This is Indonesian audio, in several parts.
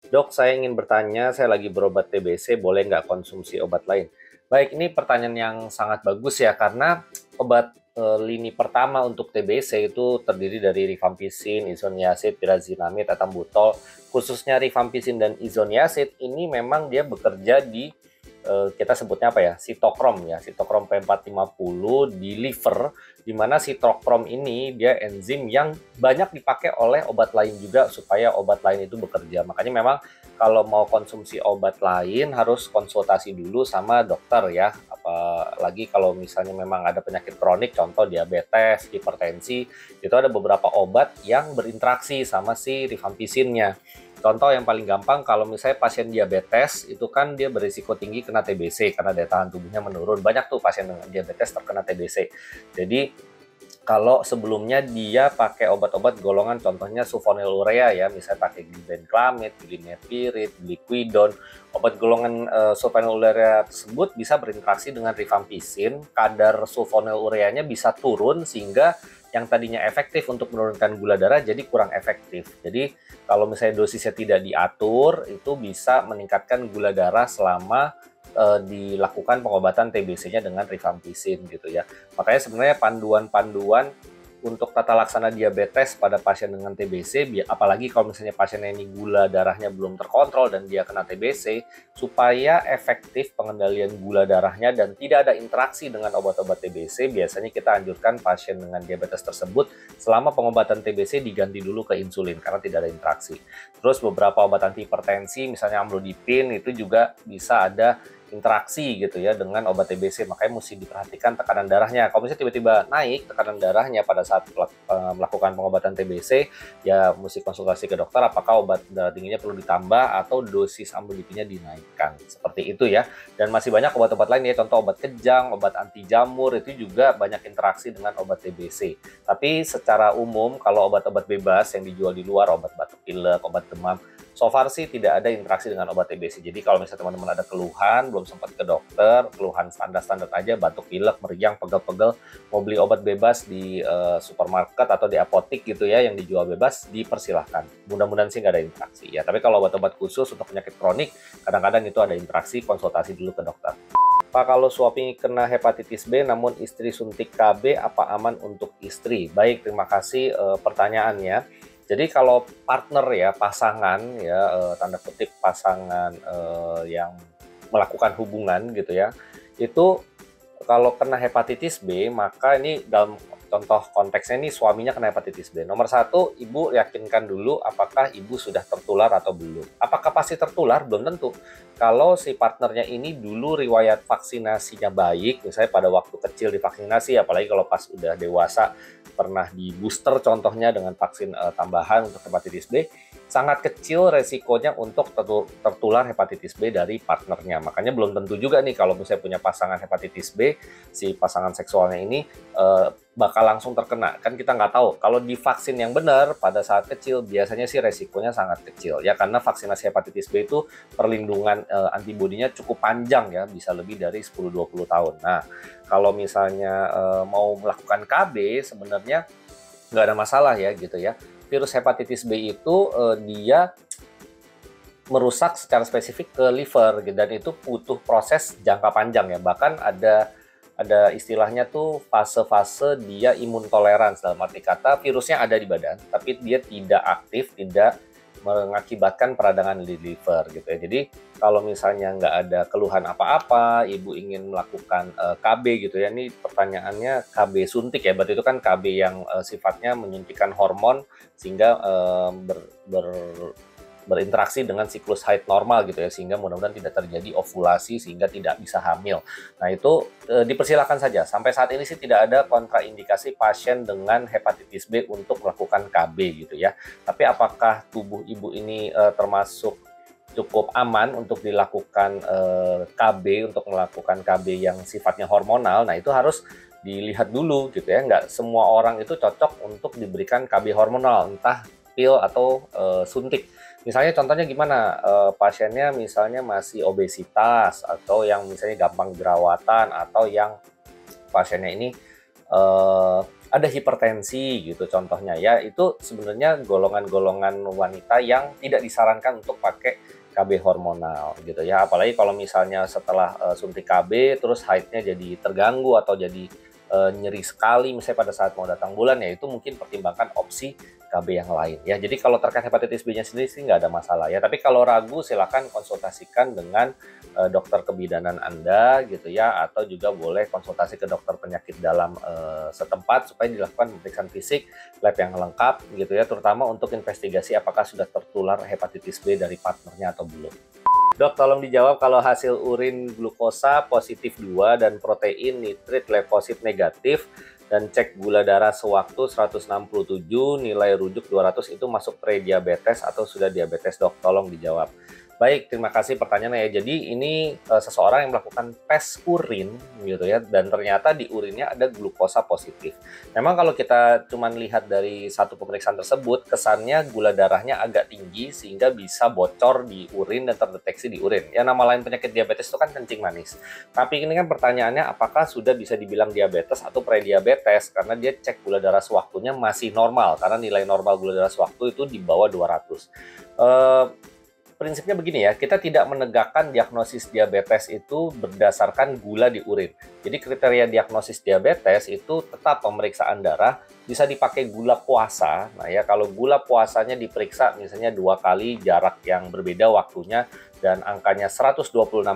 Dok, saya ingin bertanya, saya lagi berobat TBC, boleh nggak konsumsi obat lain? Baik, ini pertanyaan yang sangat bagus ya, karena obat lini pertama untuk TBC itu terdiri dari rifampicin, isoniazid, pyrazinamide, etambutol. Khususnya rifampicin dan isoniazid ini memang dia bekerja di kita sebutnya apa ya, sitokrom ya, sitokrom P450 di liver, di mana sitokrom ini dia enzim yang banyak dipakai oleh obat lain juga supaya obat lain itu bekerja. Makanya memang kalau mau konsumsi obat lain harus konsultasi dulu sama dokter ya. Apalagi kalau misalnya memang ada penyakit kronik, contoh diabetes, hipertensi, itu ada beberapa obat yang berinteraksi sama si rifampicinnya. Contoh yang paling gampang, kalau misalnya pasien diabetes, itu kan dia berisiko tinggi kena TBC karena daya tahan tubuhnya menurun. Banyak tuh pasien dengan diabetes terkena TBC. Jadi kalau sebelumnya dia pakai obat-obat golongan contohnya sulfonylurea ya, misalnya pakai glibenclamide, glimepirid, gliquidon, obat golongan sulfonylurea tersebut bisa berinteraksi dengan rifampicin, kadar sulfonylureanya bisa turun sehingga yang tadinya efektif untuk menurunkan gula darah jadi kurang efektif. Jadi kalau misalnya dosisnya tidak diatur, itu bisa meningkatkan gula darah selama dilakukan pengobatan TBC-nya dengan rifampicin gitu ya. Makanya sebenarnya panduan-panduan untuk tata laksana diabetes pada pasien dengan TBC, apalagi kalau misalnya pasiennya ini gula darahnya belum terkontrol dan dia kena TBC, supaya efektif pengendalian gula darahnya dan tidak ada interaksi dengan obat-obat TBC, biasanya kita anjurkan pasien dengan diabetes tersebut selama pengobatan TBC diganti dulu ke insulin karena tidak ada interaksi. Terus beberapa obat antihipertensi, misalnya amlodipin, itu juga bisa ada interaksi gitu ya dengan obat TBC, makanya mesti diperhatikan tekanan darahnya. Kalau misalnya tiba-tiba naik tekanan darahnya pada saat melakukan pengobatan TBC, ya mesti konsultasi ke dokter apakah obat darah tingginya perlu ditambah atau dosis amlodipinnya dinaikkan. Seperti itu ya. Dan masih banyak obat-obat lain ya, contoh obat kejang, obat anti jamur itu juga banyak interaksi dengan obat TBC. Tapi secara umum kalau obat-obat bebas yang dijual di luar, obat batuk pilek, obat demam, so far sih tidak ada interaksi dengan obat TBC. Jadi kalau misalnya teman-teman ada keluhan, belum sempat ke dokter, keluhan standar-standar aja, batuk pilek, meriang, pegel-pegel, mau beli obat bebas di supermarket atau di apotik gitu ya, yang dijual bebas, dipersilahkan. Mudah-mudahan sih nggak ada interaksi ya. Tapi kalau obat-obat khusus untuk penyakit kronik, kadang-kadang itu ada interaksi, konsultasi dulu ke dokter. Pak, kalau suami kena hepatitis B namun istri suntik KB, apa aman untuk istri? Baik, terima kasih pertanyaannya. Jadi kalau partner ya, pasangan ya, tanda kutip pasangan yang melakukan hubungan gitu ya, itu kalau kena hepatitis B, maka ini dalam contoh konteksnya ini suaminya kena hepatitis B. Nomor satu, ibu yakinkan dulu apakah ibu sudah tertular atau belum. Apakah pasti tertular? Belum tentu. Kalau si partnernya ini dulu riwayat vaksinasinya baik, misalnya pada waktu kecil divaksinasi, apalagi kalau pas udah dewasa pernah di booster contohnya dengan vaksin tambahan untuk hepatitis B, sangat kecil resikonya untuk tertular hepatitis B dari partnernya. Makanya belum tentu juga nih kalau misalnya punya pasangan hepatitis B, si pasangan seksualnya ini bakal langsung terkena. Kan kita nggak tahu. Kalau divaksin yang benar pada saat kecil, biasanya sih resikonya sangat kecil. Ya karena vaksinasi hepatitis B itu perlindungan antibodinya cukup panjang ya, bisa lebih dari 10-20 tahun. Nah, kalau misalnya mau melakukan KB, sebenarnya nggak ada masalah ya gitu ya. Virus hepatitis B itu dia merusak secara spesifik ke liver gitu, dan itu butuh proses jangka panjang ya. Bahkan ada istilahnya tuh fase-fase dia imun tolerans, dalam arti kata virusnya ada di badan tapi dia tidak aktif, tidak mengakibatkan peradangan di liver gitu ya. Jadi kalau misalnya nggak ada keluhan apa-apa, ibu ingin melakukan KB gitu ya, ini pertanyaannya KB suntik ya, berarti itu kan KB yang sifatnya menyuntikkan hormon sehingga berinteraksi dengan siklus haid normal gitu ya, sehingga mudah-mudahan tidak terjadi ovulasi sehingga tidak bisa hamil. Nah itu dipersilakan saja. Sampai saat ini sih tidak ada kontraindikasi pasien dengan hepatitis B untuk melakukan KB gitu ya. Tapi apakah tubuh ibu ini termasuk cukup aman untuk dilakukan KB, untuk melakukan KB yang sifatnya hormonal? Nah itu harus dilihat dulu gitu ya. Nggak semua orang itu cocok untuk diberikan KB hormonal, entah pil atau suntik. Misalnya contohnya gimana, pasiennya misalnya masih obesitas atau yang misalnya gampang jerawatan atau yang pasiennya ini ada hipertensi gitu contohnya ya, itu sebenarnya golongan-golongan wanita yang tidak disarankan untuk pakai KB hormonal gitu ya. Apalagi kalau misalnya setelah suntik KB terus haidnya jadi terganggu atau jadi nyeri sekali misalnya pada saat mau datang bulan, ya itu mungkin pertimbangkan opsi KB yang lain ya. Jadi kalau terkait hepatitis B-nya sendiri sih nggak ada masalah ya. Tapi kalau ragu silakan konsultasikan dengan dokter kebidanan Anda gitu ya, atau juga boleh konsultasi ke dokter penyakit dalam setempat supaya dilakukan pemeriksaan fisik, lab yang lengkap gitu ya, terutama untuk investigasi apakah sudah tertular hepatitis B dari partnernya atau belum. Dok, tolong dijawab kalau hasil urin glukosa positif 2 dan protein nitrit leukosit negatif dan cek gula darah sewaktu 167, nilai rujuk 200 itu masuk prediabetes atau sudah diabetes, Dok? Tolong dijawab. Baik, terima kasih pertanyaannya ya. Jadi ini seseorang yang melakukan tes urin gitu ya, dan ternyata di urinnya ada glukosa positif. Memang kalau kita cuma lihat dari satu pemeriksaan tersebut, kesannya gula darahnya agak tinggi sehingga bisa bocor di urin dan terdeteksi di urin. Ya, nama lain penyakit diabetes itu kan kencing manis. Tapi ini kan pertanyaannya apakah sudah bisa dibilang diabetes atau prediabetes, karena dia cek gula darah sewaktunya masih normal, karena nilai normal gula darah sewaktu itu di bawah 200. Prinsipnya begini ya, kita tidak menegakkan diagnosis diabetes itu berdasarkan gula di urin. Jadi kriteria diagnosis diabetes itu tetap pemeriksaan darah, bisa dipakai gula puasa. Nah ya, kalau gula puasanya diperiksa misalnya 2 kali jarak yang berbeda waktunya dan angkanya 126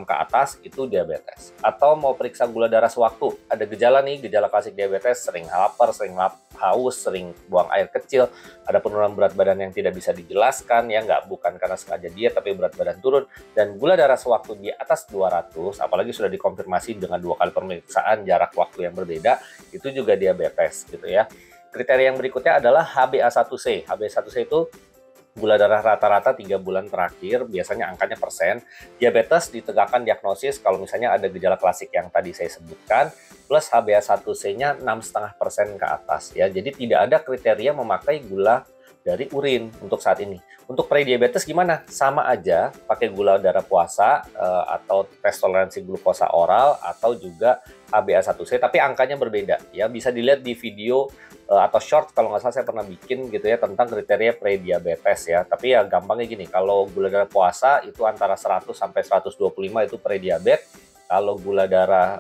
ke atas, itu diabetes. Atau mau periksa gula darah sewaktu, ada gejala nih, gejala klasik diabetes, sering lapar, sering haus, sering buang air kecil, ada penurunan berat badan yang tidak bisa dijelaskan, ya bukan karena sengaja diet, tapi berat badan turun, dan gula darah sewaktu di atas 200, apalagi sudah dikonfirmasi dengan 2 kali pemeriksaan jarak waktu yang berbeda, itu juga diabetes gitu ya. Kriteria yang berikutnya adalah HbA1c. HbA1c itu gula darah rata-rata 3 bulan terakhir, biasanya angkanya persen. Diabetes ditegakkan diagnosis kalau misalnya ada gejala klasik yang tadi saya sebutkan, plus HbA1c-nya 6,5% ke atas ya. Jadi tidak ada kriteria memakai gula dari urin untuk saat ini. Untuk prediabetes gimana? Sama aja, pakai gula darah puasa atau tes toleransi glukosa oral atau juga HbA1c, tapi angkanya berbeda ya. Bisa dilihat di video atau short kalau nggak salah saya pernah bikin gitu ya tentang kriteria prediabetes ya. Tapi ya gampangnya gini, kalau gula darah puasa itu antara 100 sampai 125 itu prediabetes. Kalau gula darah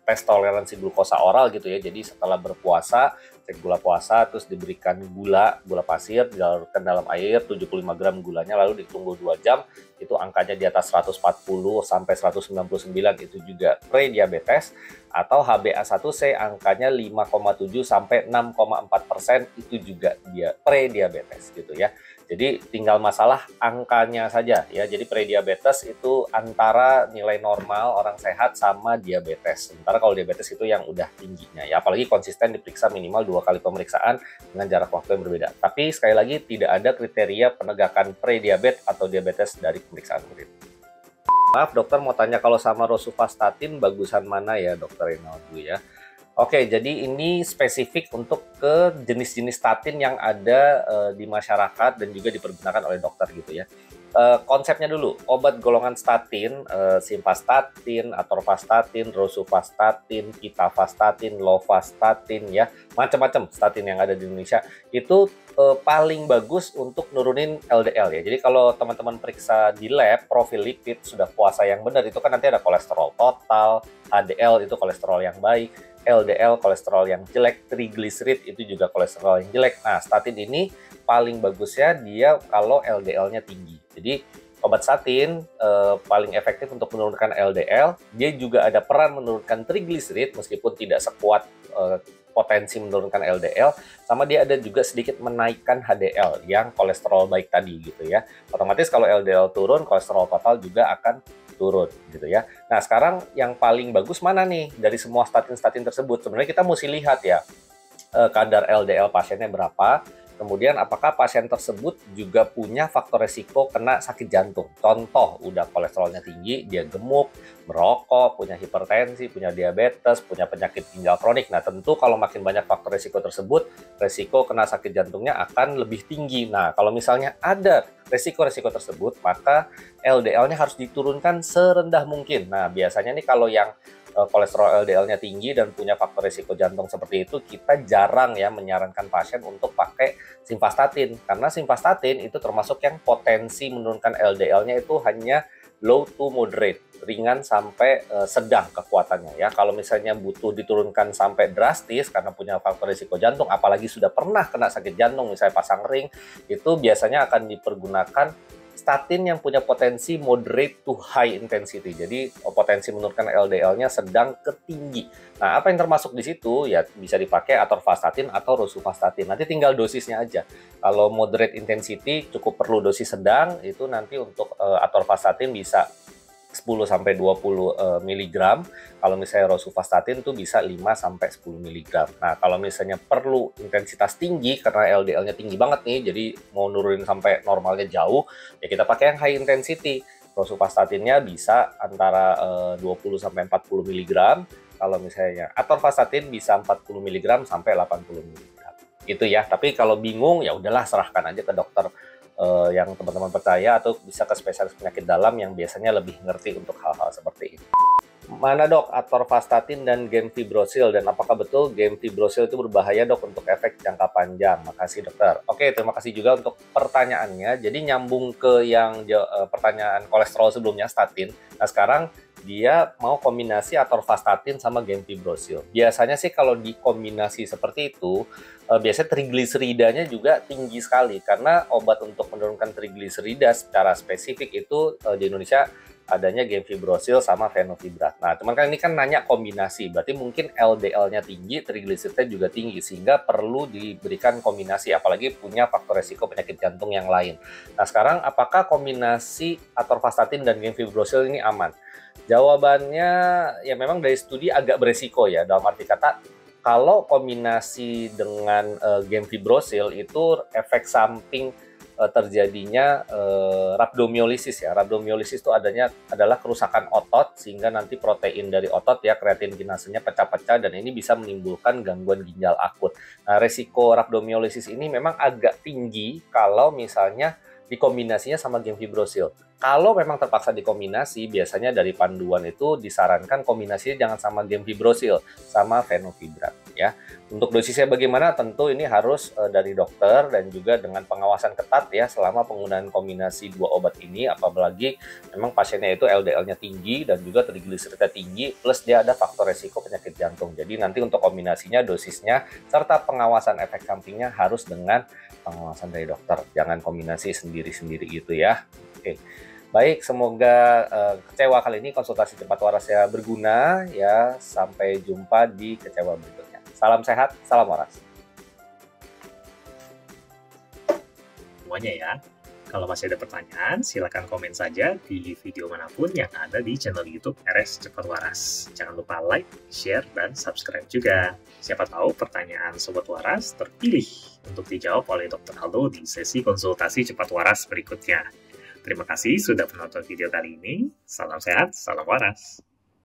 tes toleransi glukosa oral gitu ya, jadi setelah berpuasa cek gula puasa terus diberikan gula pasir dilarutkan dalam air 75 gram gulanya lalu ditunggu 2 jam, itu angkanya di atas 140 sampai 199 itu juga prediabetes. Atau HbA1c angkanya 5,7 sampai 6,4% itu juga dia prediabetes gitu ya. Jadi tinggal masalah angkanya saja ya. Jadi prediabetes itu antara nilai normal orang sehat sama diabetes. Sementara kalau diabetes itu yang udah tingginya ya. Apalagi konsisten diperiksa minimal 2 kali pemeriksaan dengan jarak waktu yang berbeda. Tapi sekali lagi tidak ada kriteria penegakan prediabetes atau diabetes dari pemeriksaan urin. Maaf dokter, mau tanya kalau sama rosuvastatin bagusan mana ya dokter Rinaldo ya? Oke, jadi ini spesifik untuk ke jenis-jenis statin yang ada di masyarakat dan juga dipergunakan oleh dokter gitu ya. Konsepnya dulu, obat golongan statin, simvastatin, atorvastatin, rosuvastatin, pitavastatin, lovastatin ya, macam-macam statin yang ada di Indonesia itu paling bagus untuk nurunin LDL ya. Jadi kalau teman-teman periksa di lab profil lipid sudah puasa yang benar, itu kan nanti ada kolesterol total, HDL itu kolesterol yang baik, LDL kolesterol yang jelek, trigliserid itu juga kolesterol yang jelek. Nah, statin ini paling bagusnya dia kalau LDL-nya tinggi. Jadi obat statin paling efektif untuk menurunkan LDL. Dia juga ada peran menurunkan trigliserid meskipun tidak sekuat potensi menurunkan LDL. Sama dia ada juga sedikit menaikkan HDL yang kolesterol baik tadi gitu ya. Otomatis kalau LDL turun, kolesterol total juga akan turun gitu ya. Nah sekarang yang paling bagus mana nih dari semua statin-statin tersebut? Sebenarnya kita mesti lihat ya kadar LDL pasiennya berapa, kemudian apakah pasien tersebut juga punya faktor resiko kena sakit jantung. Contoh, udah kolesterolnya tinggi, dia gemuk, merokok, punya hipertensi, punya diabetes, punya penyakit ginjal kronik. Nah tentu kalau makin banyak faktor resiko tersebut, resiko kena sakit jantungnya akan lebih tinggi. Nah kalau misalnya ada resiko-resiko tersebut, maka LDL-nya harus diturunkan serendah mungkin. Nah, biasanya nih kalau yang kolesterol LDL-nya tinggi dan punya faktor risiko jantung seperti itu, kita jarang ya menyarankan pasien untuk pakai simvastatin. Karena simvastatin itu termasuk yang potensi menurunkan LDL-nya itu hanya low to moderate, ringan sampai sedang kekuatannya ya. Kalau misalnya butuh diturunkan sampai drastis karena punya faktor risiko jantung, apalagi sudah pernah kena sakit jantung, misalnya pasang ring, itu biasanya akan dipergunakan statin yang punya potensi moderate to high intensity. Jadi potensi menurunkan LDL-nya sedang ke tinggi. Nah, apa yang termasuk di situ ya bisa dipakai atorvastatin atau rosuvastatin. Nanti tinggal dosisnya aja. Kalau moderate intensity cukup perlu dosis sedang, itu nanti untuk atorvastatin bisa 10 sampai 20 mg. Kalau misalnya rosuvastatin itu bisa 5 sampai 10 mg. Nah, kalau misalnya perlu intensitas tinggi karena LDL-nya tinggi banget nih, jadi mau nurunin sampai normalnya jauh, ya kita pakai yang high intensity. Rosuvastatinnya bisa antara 20 sampai 40 mg. Kalau misalnya atorvastatin bisa 40 mg sampai 80 mg. Gitu ya. Tapi kalau bingung ya udahlah serahkan aja ke dokter yang teman-teman percaya atau bisa ke spesialis penyakit dalam yang biasanya lebih ngerti untuk hal-hal seperti ini. Mana dok atorvastatin dan gemfibrozil, dan apakah betul gemfibrozil itu berbahaya dok untuk efek jangka panjang? Makasih dokter. Oke, terima kasih juga untuk pertanyaannya. Jadi nyambung ke yang pertanyaan kolesterol sebelumnya, statin. Nah sekarang dia mau kombinasi atorvastatin sama gemfibrozil. Biasanya sih kalau dikombinasi seperti itu, biasanya trigliseridanya juga tinggi sekali karena obat untuk menurunkan trigliserida secara spesifik itu di Indonesia adanya gemfibrozil sama fenofibrat. Nah, teman kan ini kan nanya kombinasi, berarti mungkin LDL-nya tinggi, trigliseridnya juga tinggi, sehingga perlu diberikan kombinasi, apalagi punya faktor resiko penyakit jantung yang lain. Nah, sekarang apakah kombinasi atorvastatin dan gemfibrozil ini aman? Jawabannya ya memang dari studi agak beresiko ya, dalam arti kata kalau kombinasi dengan gemfibrozil itu efek samping terjadinya rhabdomyolisis ya. Rhabdomyolisis itu adalah kerusakan otot sehingga nanti protein dari otot ya kreatin kinasenya pecah-pecah dan ini bisa menimbulkan gangguan ginjal akut. Nah, resiko rhabdomyolisis ini memang agak tinggi kalau misalnya dikombinasinya sama gemfibrozil. Kalau memang terpaksa dikombinasi, biasanya dari panduan itu disarankan kombinasinya jangan sama gemfibrozil, sama fenofibrat ya. Untuk dosisnya bagaimana? Tentu ini harus dari dokter dan juga dengan pengawasan ketat ya selama penggunaan kombinasi dua obat ini, apalagi memang pasiennya itu LDL-nya tinggi dan juga trigliseridnya tinggi plus dia ada faktor resiko penyakit jantung. Jadi nanti untuk kombinasinya, dosisnya serta pengawasan efek sampingnya harus dengan pengawasan dari dokter. Jangan kombinasi sendiri-sendiri gitu ya. Oke. Baik, semoga kecewa kali ini konsultasi cepat warasnya berguna ya. Sampai jumpa di kecewa berikutnya. Salam sehat, salam waras. Semuanya ya. Kalau masih ada pertanyaan, silakan komen saja di video manapun yang ada di channel YouTube RS Cepat Waras. Jangan lupa like, share, dan subscribe juga. Siapa tahu pertanyaan Sobat Waras terpilih untuk dijawab oleh Dr. Aldo di sesi konsultasi Cepat Waras berikutnya. Terima kasih sudah menonton video kali ini. Salam sehat, salam waras.